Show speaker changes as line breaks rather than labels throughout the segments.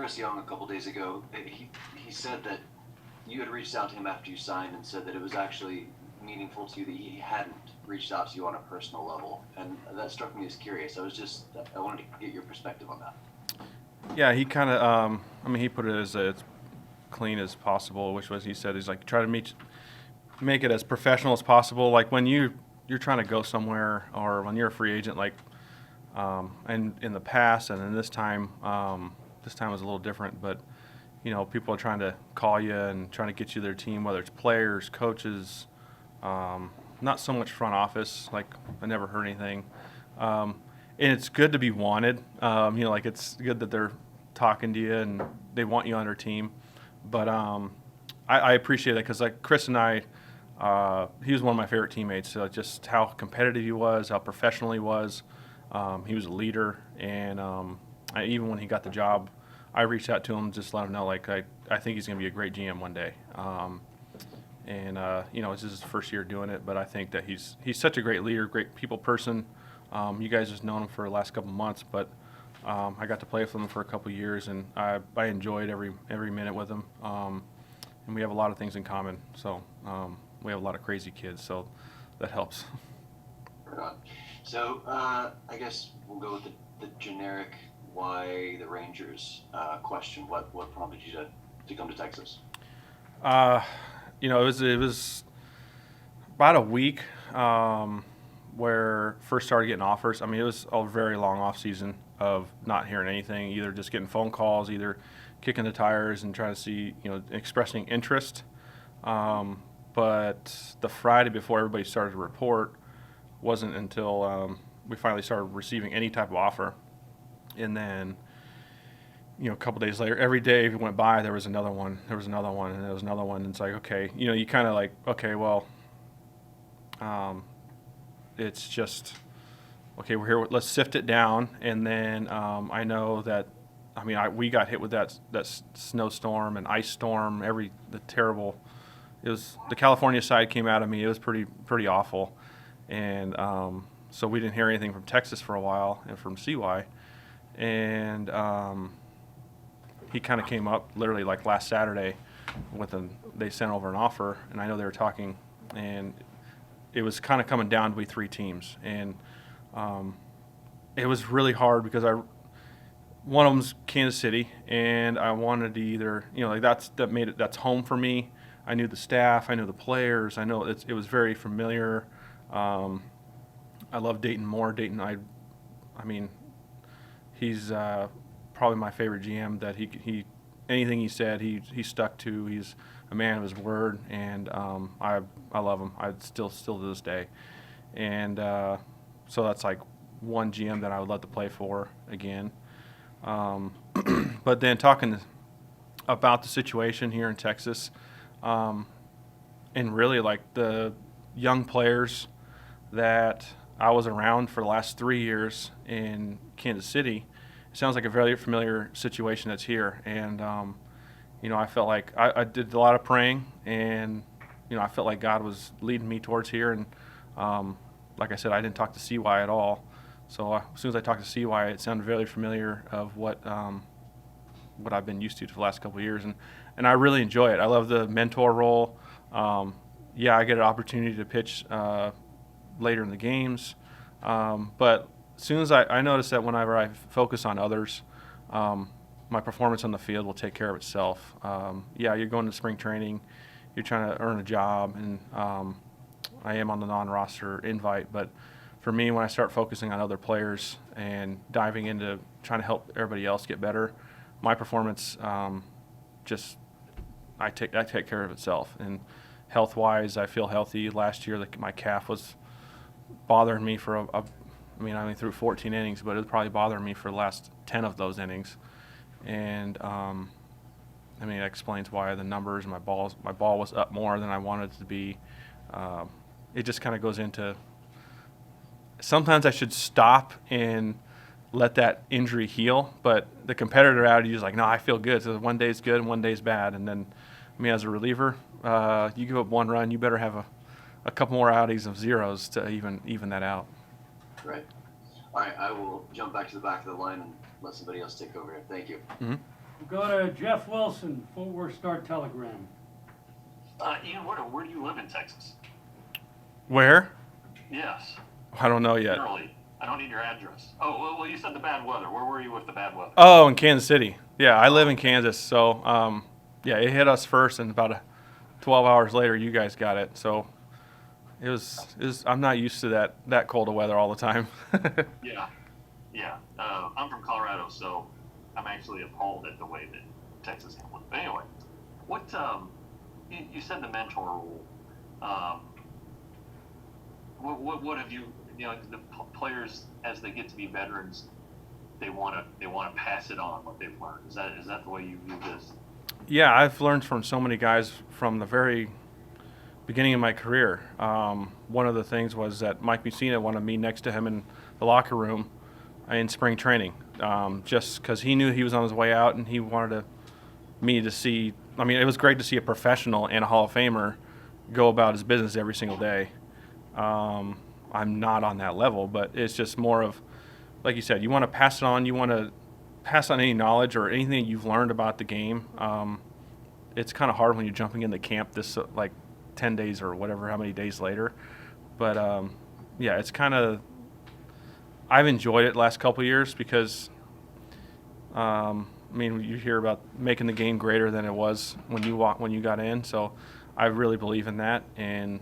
Chris Young a couple days ago. He said that you had reached out to him after you signed and said that it was actually meaningful to you that he hadn't reached out to you on a personal level, and that struck me as curious. I wanted to get your perspective on that.
Yeah, he kind of, he put it as clean as possible, which was, he said, he's like, try to make it as professional as possible. Like when you're trying to go somewhere, or when you're a free agent, like, and in the past, and then this time was a little different, but, people are trying to call you and trying to get you their team, whether it's players, coaches, not so much front office. Like, I never heard anything. And it's good to be wanted. Like, it's good that they're talking to you and they want you on their team. But I appreciate that because, like, Chris and I, he was one of my favorite teammates. So just how competitive he was, how professional he was. He was a leader. And even when he got the job, I reached out to him just to let him know, like, I think he's going to be a great GM one day. It's his first year doing it, but I think that he's such a great leader, great people person. You guys just known him for the last couple months, but I got to play with him for a couple years, and I enjoyed every minute with him. And we have a lot of things in common. So we have a lot of crazy kids, so that helps.
Right on. So I guess we'll go with the generic why the Rangers question. What prompted you to come to Texas?
It was about a week where first started getting offers. I mean, it was a very long off season of not hearing anything, either just getting phone calls, either kicking the tires and trying to see, expressing interest. But the Friday before everybody started to report wasn't until we finally started receiving any type of offer. And then, a couple days later, every day went by, there was another one, and there was another one. And it's like, okay, you kind of like, okay, well, it's just, okay, we're here, let's sift it down. And then I know that, we got hit with that snowstorm and ice storm, the California side came out of me. It was pretty awful. And so we didn't hear anything from Texas for a while and from CY. And he kind of came up literally like last Saturday they sent over an offer, and I know they were talking, and it was kind of coming down to be three teams. And it was really hard because one of them's Kansas City, and I wanted to either, that's home for me. I knew the staff, I knew the players, I know it was very familiar. I love Dayton Moore. He's probably my favorite GM. That he anything he said he stuck to. He's a man of his word, and I love him. I still to this day, and so that's like one GM that I would love to play for again. But then talking about the situation here in Texas, and really like the young players that I was around for the last 3 years in Kansas City, it sounds like a very familiar situation that's here. And, I felt like I did a lot of praying, and, I felt like God was leading me towards here. And like I said, I didn't talk to CY at all. So as soon as I talked to CY, it sounded very familiar of what I've been used to for the last couple of years. And I really enjoy it. I love the mentor role. I get an opportunity to pitch later in the games. But as soon as I notice that whenever I focus on others, my performance on the field will take care of itself. You're going to spring training, you're trying to earn a job, and I am on the non-roster invite. But for me, when I start focusing on other players and diving into trying to help everybody else get better, my performance I take care of itself. And health-wise, I feel healthy. Last year, my calf was bothering me for I threw 14 innings, but it was probably bothering me for the last 10 of those innings. And that explains why the numbers, my ball was up more than I wanted it to be. It just kind of goes into, sometimes I should stop and let that injury heal, but the competitor attitude is like, no, I feel good. So one day's good and one day's bad. And then, as a reliever, you give up one run, you better have a couple more outings of zeros to even that out.
Right. All right, I will jump back to the back of the line and let somebody else take over here. Thank you.
Mm-hmm.
We'll go to Jeff Wilson, Fort Worth Star-Telegram.
Ian, where do you live in Texas?
Where?
Yes,
I don't know yet.
generally. I don't need your address. Oh, well, you said the bad weather. Where were you with the bad weather?
Oh, in Kansas City. Yeah, I live in Kansas, so yeah, it hit us first, and about 12 hours later, you guys got it. So it was. I'm not used to that cold of weather all the time.
Yeah, yeah. I'm from Colorado, so I'm actually appalled at the way that Texas handled it. But anyway, what you said the mentor rule. What have you? You know, the players as they get to be veterans, they want to pass it on what they've learned. Is that the way you view this?
Yeah, I've learned from so many guys from the very beginning of my career. One of the things was that Mike Mussina wanted me next to him in the locker room in spring training, just because he knew he was on his way out and he wanted me to see. I mean, it was great to see a professional and a Hall of Famer go about his business every single day. I'm not on that level, but it's just more of, like you said, you want to pass it on. You want to pass on any knowledge or anything you've learned about the game. It's kind of hard when you're jumping into camp this like 10 days or whatever, how many days later. But yeah, it's kind of, I've enjoyed it the last couple of years because, I mean, you hear about making the game greater than it was when you got in. So I really believe in that. And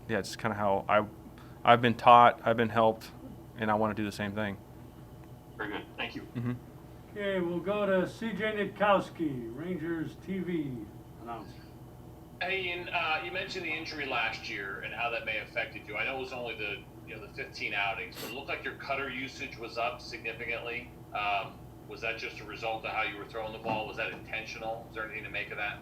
yeah, it's kind of how I've been taught, I've been helped, and I want to do the same thing.
Very good. Thank you.
Mm-hmm.
Okay, we'll go to C.J. Nitkowski, Rangers TV announcer.
Hey, Ian, you mentioned the injury last year and how that may have affected you. I know it was only the 15 outings, but it looked like your cutter usage was up significantly. Was that just a result of how you were throwing the ball? Was that intentional? Is there anything to make of that?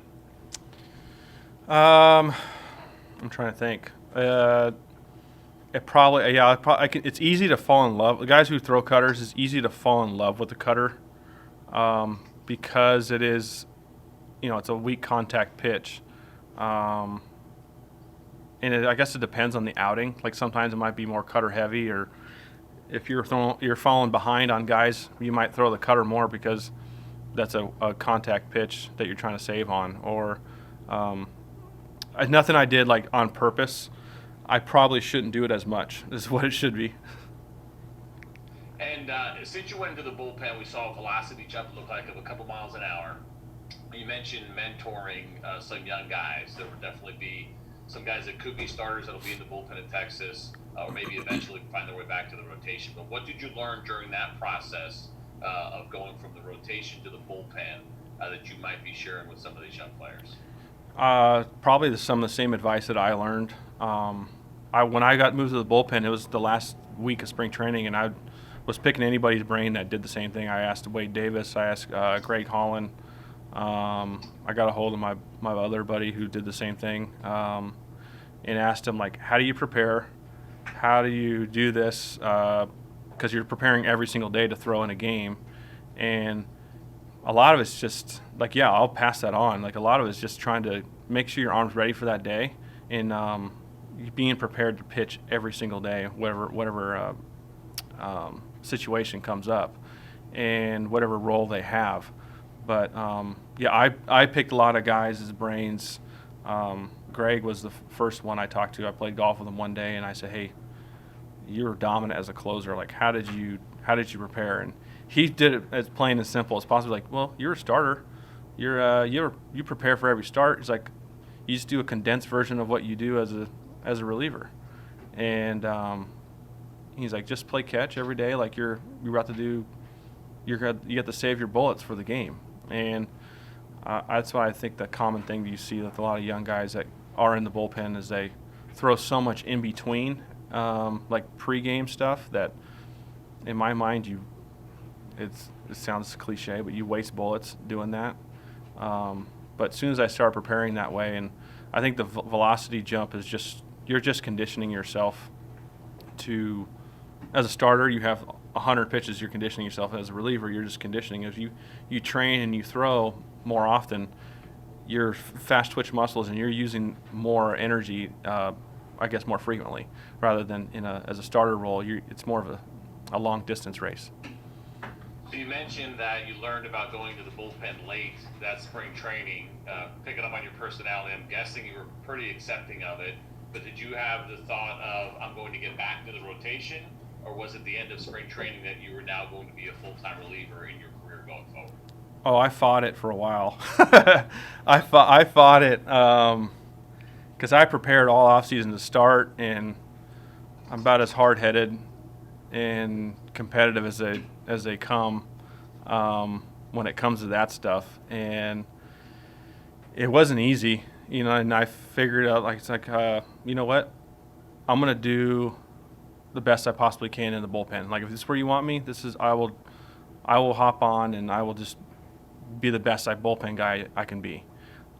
I'm trying to think. It probably, yeah. It's easy to fall in love. The guys who throw cutters, it's easy to fall in love with the cutter, because it is, it's a weak contact pitch, and I guess it depends on the outing. Like sometimes it might be more cutter heavy, or if you're falling behind on guys, you might throw the cutter more because that's a contact pitch that you're trying to save on, or nothing I did like on purpose. I probably shouldn't do it as much. Is what it should be.
And since you went into the bullpen, we saw a velocity jump, it looked like, of a couple miles an hour. You mentioned mentoring some young guys. There would definitely be some guys that could be starters that'll be in the bullpen in Texas, or maybe eventually find their way back to the rotation. But what did you learn during that process of going from the rotation to the bullpen that you might be sharing with some of these young players?
Probably some of the same advice that I learned. When I got moved to the bullpen, it was the last week of spring training, and I was picking anybody's brain that did the same thing. I asked Wade Davis, I asked Greg Holland. I got a hold of my other buddy who did the same thing, and asked him, like, how do you prepare? How do you do this? Because you're preparing every single day to throw in a game, and a lot of it's just like, yeah, I'll pass that on. Like a lot of it's just trying to make sure your arm's ready for that day, and being prepared to pitch every single day, whatever situation comes up, and whatever role they have. But yeah, I picked a lot of guys' brains. Greg was the first one I talked to. I played golf with him one day, and I said, "Hey, you're dominant as a closer. Like, how did you prepare?" And he did it as plain and simple as possible. Like, well, you're a starter. You prepare for every start. It's like you just do a condensed version of what you do as a reliever. And he's like, just play catch every day. Like you're about to do. You have to save your bullets for the game. And that's why I think the common thing that you see with a lot of young guys that are in the bullpen is they throw so much in between, like pregame stuff, that in my mind it sounds cliche, but you waste bullets doing that. But as soon as I start preparing that way, and I think the velocity jump is you're just conditioning yourself to, as a starter, you have 100 pitches, you're conditioning yourself. As a reliever, you're just conditioning. As you train and you throw more often, your fast twitch muscles, and you're using more energy, I guess, more frequently, rather than as a starter role. It's more of a long distance race.
So you mentioned that you learned about going to the bullpen late that spring training. Picking up on your personality, I'm guessing you were pretty accepting of it. But did you have the thought of, I'm going to get back to the rotation? Or was it the end of spring training that you were now going to be a full-time reliever in your career going forward?
Oh, I fought it for a while. I fought it because I prepared all offseason to start, and I'm about as hard-headed and competitive as they come when it comes to that stuff. And it wasn't easy, and I figured out, you know what? I'm going to do the best I possibly can in the bullpen. Like, if this is where you want me, I will hop on, and I will just be the best bullpen guy I can be.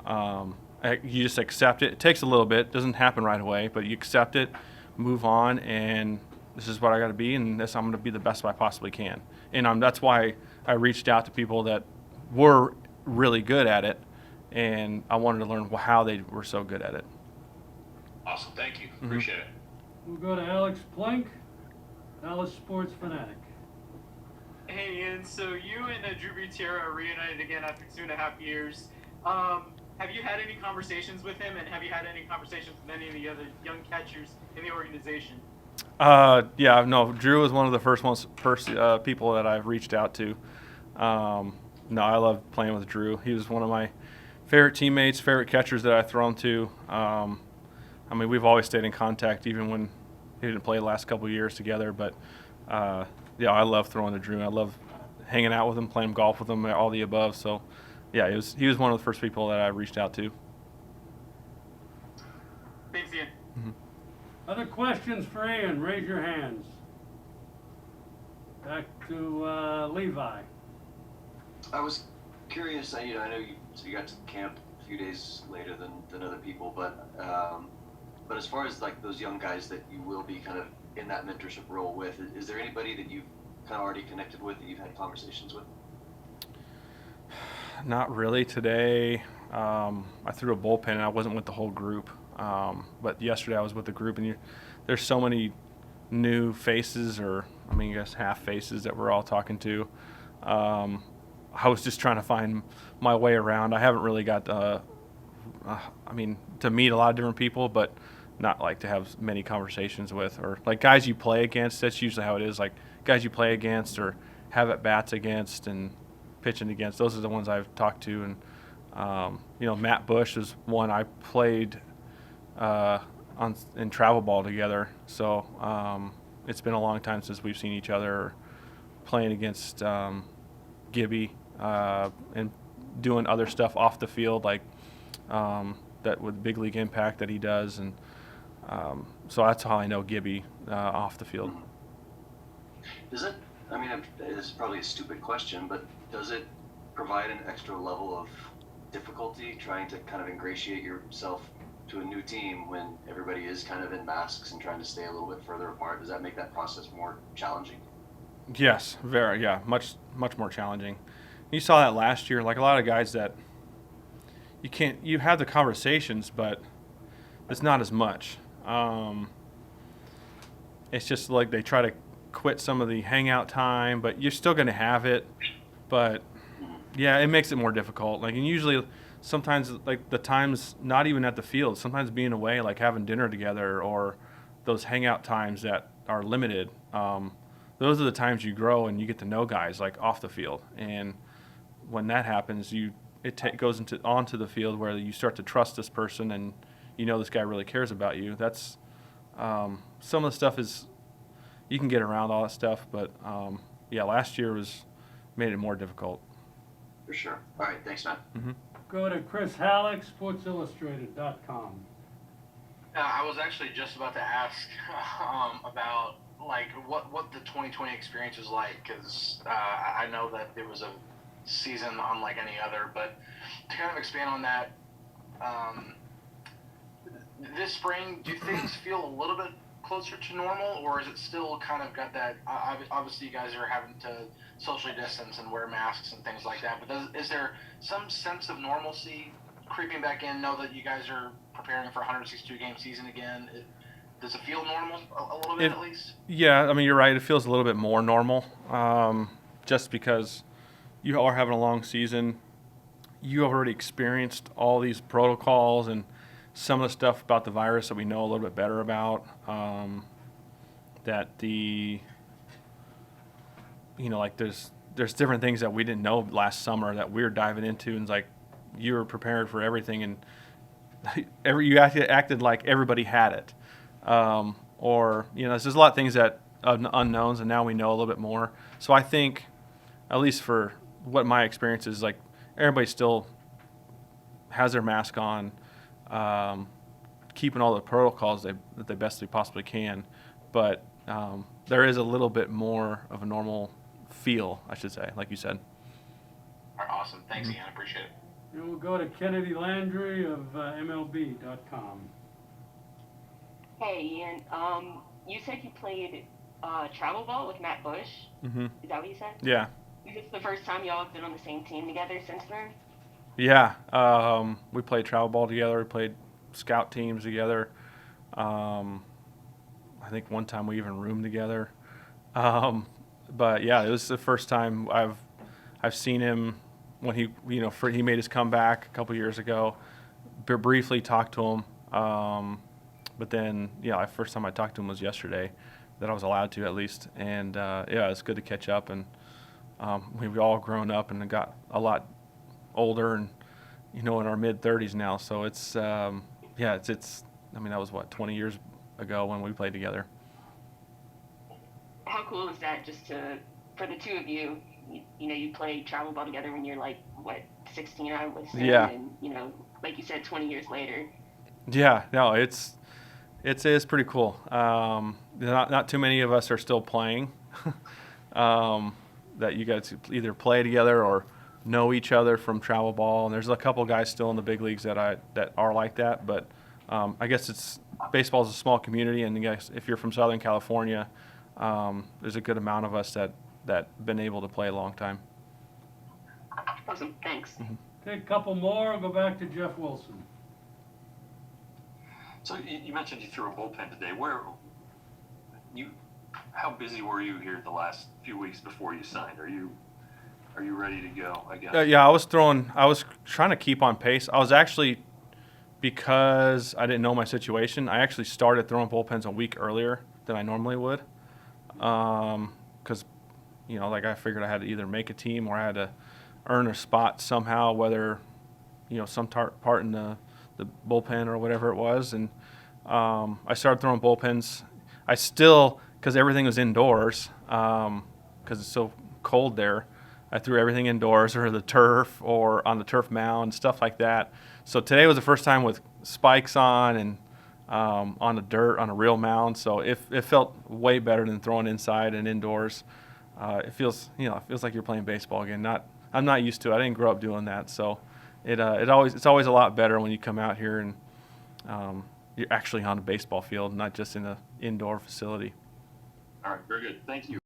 You just accept it. It takes a little bit. It doesn't happen right away, but you accept it, move on, and this is what I got to be, and I'm going to be the best I possibly can. And that's why I reached out to people that were really good at it, and I wanted to learn how they were so good at it.
Awesome. Thank you. Appreciate it.
We'll go to Alex Plank, Dallas Sports Fanatic.
Hey Ian, so you and Drew Gutierrez are reunited again after 2.5 years. Have you had any conversations with him, and have you had any conversations with any of the other young catchers in the organization?
Yeah, no, Drew was one of the first people that I've reached out to. No, I love playing with Drew. He was one of my favorite teammates, favorite catchers that I've thrown to. I mean, we've always stayed in contact, even when he didn't play the last couple of years together. But yeah, I love throwing to Drew. I love hanging out with him, playing golf with him, all the above. So, yeah, he was one of the first people that I reached out to.
Thanks, Ian.
Mm-hmm.
Other questions for Ian? Raise your hands. Back to Levi.
I was curious. I know you got to camp a few days later than other people, but as far as like those young guys that you will be kind of in that mentorship role with, is there anybody that you've kind of already connected with, that you've had conversations with?
Not really today. I threw a bullpen and I wasn't with the whole group. But yesterday I was with the group, and there's so many new faces, or I guess half faces that we're all talking to. I was just trying to find my way around. I haven't really got to meet a lot of different people, but not like to have many conversations with, or like guys you play against. That's usually how it is. Like guys you play against or have at bats against and pitching against. Those are the ones I've talked to. And Matt Bush is one I played in travel ball together. So it's been a long time since we've seen each other playing against Gibby and doing other stuff off the field, like that with big league impact that he does. And so that's how I know Gibby off the field.
Does it, this is probably a stupid question, but does it provide an extra level of difficulty trying to kind of ingratiate yourself to a new team when everybody is kind of in masks and trying to stay a little bit further apart? Does that make that process more challenging?
Yes, very, yeah, much more challenging. You saw that last year, like a lot of guys that you have the conversations, but it's not as much. It's just like they try to quit some of the hangout time, but you're still going to have it. But yeah, it makes it more difficult. Like, and usually sometimes like the times not even at the field, sometimes being away, like having dinner together, or those hangout times that are limited. Those are the times you grow and you get to know guys like off the field. And when that happens, it goes onto the field where you start to trust this person, and this guy really cares about you. That's some of the stuff is you can get around all that stuff, but yeah, last year made it more difficult.
For sure. All right, thanks, Matt.
Mm-hmm.
Go to Chris Halleck, SportsIllustrated.com.
I was actually just about to ask about like what the 2020 experience was like, because I know that it was a season unlike any other, but to kind of expand on that, this spring, do things feel a little bit closer to normal, or is it still kind of got that, obviously you guys are having to socially distance and wear masks and things like that, but is there some sense of normalcy creeping back in, now that you guys are preparing for a 162 game season again? Does it feel normal a little bit at least?
Yeah, you're right. It feels a little bit more normal. just because you are having a long season. You have already experienced all these protocols and some of the stuff about the virus that we know a little bit better about. That like there's different things that we didn't know last summer that we're diving into, and it's like you were prepared for everything, and you acted like everybody had it. Or there's a lot of things that unknowns, and now we know a little bit more. So I think, at least for what my experience is, like everybody still has their mask on, keeping all the protocols that they best they possibly can, but there is a little bit more of a normal feel, I should say, like you said.
All right, awesome. Thanks, Ian. I appreciate it.
And we'll go to Kennedy Landry of MLB.com.
Hey, Ian. You said you played travel ball with Matt Bush.
Mm-hmm.
Is that what you said?
Yeah.
Is this the first time y'all have been on the same team together since then?
Yeah. We played travel ball together. We played scout teams together. I think one time we even roomed together. But yeah, it was the first time I've seen him when he he made his comeback a couple years ago. Briefly talked to him, but then the first time I talked to him was yesterday, that I was allowed to at least. And it's good to catch up, and we've all grown up and got a lot older, and in our mid-30s now. So it's it's I mean, that was 20 years ago when we played together.
How cool is that, just for the two of you, you play travel ball together when you're like, 16, I would say,
Yeah.
And, like you said, 20 years later.
Yeah, no, it's pretty cool. Not too many of us are still playing. That you guys either play together or know each other from travel ball, and there's a couple guys still in the big leagues that are like that. But I guess baseball is a small community, and I guess if you're from Southern California, there's a good amount of us that been able to play a long time.
Awesome, thanks.
Take a couple more. Go back to Jeff Wilson.
So you mentioned you threw a bullpen today. How busy were you here the last few weeks before you signed? Are you ready to go, I guess?
Yeah, I was trying to keep on pace. I was actually, because I didn't know my situation, I actually started throwing bullpens a week earlier than I normally would. Because, I figured I had to either make a team or I had to earn a spot somehow, whether, some part in the bullpen or whatever it was. And I started throwing bullpens. I still, because everything was indoors, because it's so cold there, I threw everything indoors or the turf or on the turf mound, stuff like that. So today was the first time with spikes on and on the dirt, on a real mound. So it felt way better than throwing inside and indoors. It feels like you're playing baseball again. I'm not used to it. I didn't grow up doing that. So it's always a lot better when you come out here and you're actually on a baseball field, not just in an indoor facility.
All right, very good. Thank you.